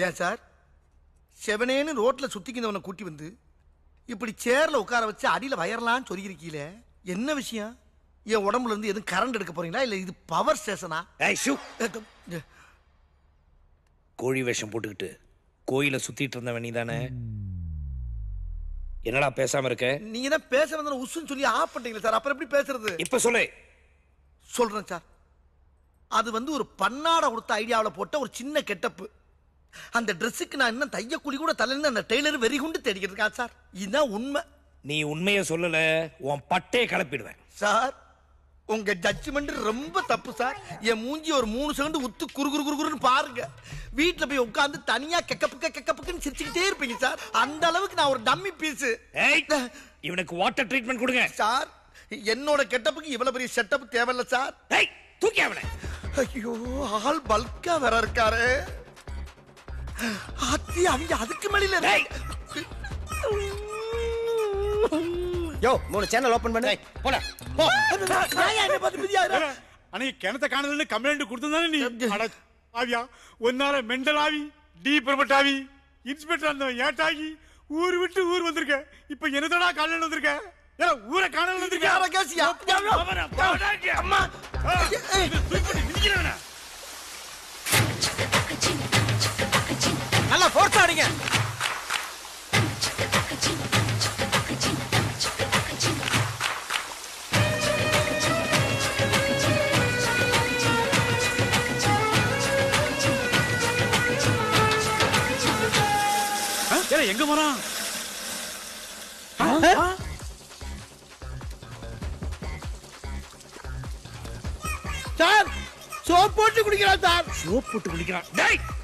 ஏன் சார் செவனேன்னு ரோட்ல சுத்திக்கிந்தவனை கூட்டி வந்து இப்படி சேர்ல உட்கார வச்சு அடியில வயர்லாம் சொல்லியிருக்கீங்களே, என்ன விஷயம்? என் உடம்புல இருந்து எதுவும் கரண்ட் எடுக்க போறீங்களா இல்ல இது பவர் ஸ்டேஷனா? கோழி வேஷம் போட்டுக்கிட்டு கோயில சுத்திட்டு இருந்தவன் நீ தானே? என்னடா பேசாம இருக்க? நீங்க தான் பேச வந்த உசுன்னு சொல்லி ஆஃப் பண்ணிட்டீங்களா சார், அப்புறம் எப்படி பேசுறது? இப்ப சொல்லு. சொல்றேன் சார். அது வந்து ஒரு பன்னாடை கொடுத்த ஐடியாவில் போட்ட ஒரு சின்ன கெட்டப்பு. அந்த ட்ரெஸ்ஸுக்கு நான் இன்னும் தைய கூலி கூட தலைன்னு அந்த டெய்லர் வெறி குண்டு தேடிக்கிட்டு இருக்கா சார். இதுதான் உண்மை. நீ உண்மையை சொல்லல உன் பட்டே கலப்பிடுவேன் சார். உங்க ஜட்ஜ்மெண்ட் ரொம்ப தப்பு சார். என் மூஞ்சி ஒரு 3 செகண்ட் உத்து குறுகுறுன்னு பாருங்க. வீட்டுல போய் உட்கார்ந்து தனியா கெக்கப்புக்குன்னு சிரிச்சுக்கிட்டே இருப்பீங்க சார். அந்த அளவுக்கு நான் ஒரு டம்மி பீஸ். இவனுக்கு வாட்டர் ட்ரீட்மெண்ட் கொடுங்க சார். என்னோட கெட்டப்புக்கு இவ்வளவு பெரிய செட்டப் தேவையில்ல சார். தூக்கி அவனை. ஐயோ, ஆள் பல்கா வேற இருக்காரு. அவங்க அதுக்கு மேல யோ 3 சேனல் ஓபன் பண்ணு. போடா போ. நான் என்ன பத்தி பிடியாரா? அன்னைக்கு கிணத்த காணலன்னு கம்ப்ளைண்ட் கொடுத்ததானே நீ? அட ஆவியா, ஒன்னால மெண்டல் ஆவி, டி பர்மட் ஆவி, இன்ஸ்பெக்டர் அந்த ஏட்டாகி ஊர் விட்டு ஊர் வந்திருக்க. இப்ப என்னதடா காணல வந்திருக்க? ஏ ஊரை காணல வந்திருக்க. யார கேசியா? அம்மா நல்லா ஃபோர்ஸ் ஆடுங்க. எங்க போறான் சார்? சோப் போட்டு குடிக்கிறான் சார். சோப் போட்டு குளிக்கிறான்.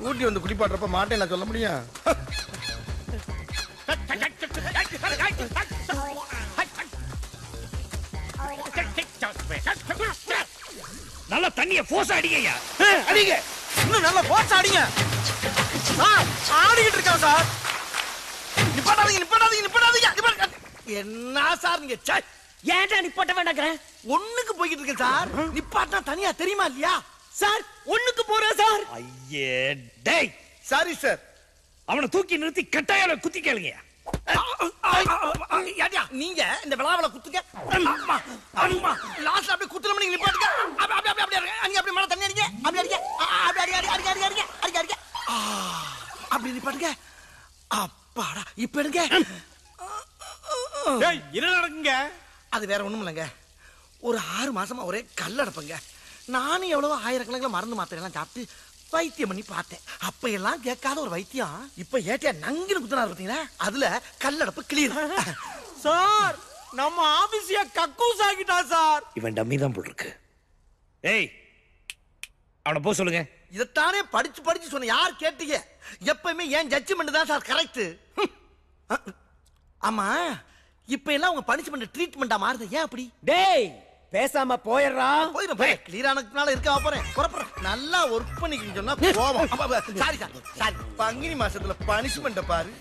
ஊட்டி வந்து குளிப்பாடுறப்ப மாட்டேன் நான் சொல்ல முடியும். நல்ல தண்ணிய போஸ் அடிங்கய்யா. அடிங்க, இன்னும் நல்லா போட்டு அடிங்க. ஆடிக்கிட்டு இருக்கா சார். நிப்பாட்டாதீங்க. என்ன சார் நீங்க? ஏன்டா நிப்பாட்ட வேண்டாங்கற? ஒண்ணுக்கு போயிட்டு இருக்கேன் சார். நிப்பாட்டா தனியா தெரியுமா இல்லையா சார்? ஒண்ணுக்கு போறேன் சார். ஐயே டேய். Sorry sir. அவனை தூக்கி நிறுத்தி கட்டாயால குத்தி கேளுங்கய்யா. நீங்க இந்த விழாவில குத்துங்க. லாஸ்ட் அப்படியே குத்துற மணி நிப்பாட்டுங்க. அப்படியே அங்க அப்படியே மழை தண்ணி அடிங்க. அப்படியே அடிங்க. அப்படி நிப்பாட்டுங்க. அப்பாடா, இப்ப எடுங்க. ஏய் என்ன நடக்குங்க? அது வேற ஒண்ணும் இல்லைங்க. ஒரு 6 மாசமா ஒரே கல்லடப்புங்க. நானும் எவ்வளவோ ஆயிரக்கணக்கில் மருந்து மாத்திரை எல்லாம் சாப்பிட்டு வைத்தியம் பண்ணி பார்த்தேன். அப்ப எல்லாம் கேட்காத ஒரு வைத்தியம் இப்ப ஏட்டியா நங்கின்னு குத்துனாரு பாத்தீங்களா? அதுல கல்லடப்பு கிளியர். சார், நம்ம ஆபீஸியா கக்கூஸ் ஆகிட்டா சார். இவன் டம்மி தான் போல் இருக்கு. ஏய் அவனை போ சொல்லுங்க. இதத்தானே படிச்சு சொன்ன. யார் கேட்டீங்க? எப்பவுமே ஏன் ஜட்ஜ்மெண்ட் தான் சார் கரெக்ட். ஆமா, இப்ப எல்லாம் உங்க பனிஷ்மெண்ட் ட்ரீட்மெண்டா மாறுது. ஏன் அப்படி? டேய் பேசாம போயிடுறா. போயிடும் கிளியரானதுனால இருக்க போறேன். நல்லா ஒர்க் பண்ணிக்கின்னு சொன்னா கோபம். சாரி. பங்குனி மாசத்துல பனிஷ்மெண்ட் பாரு.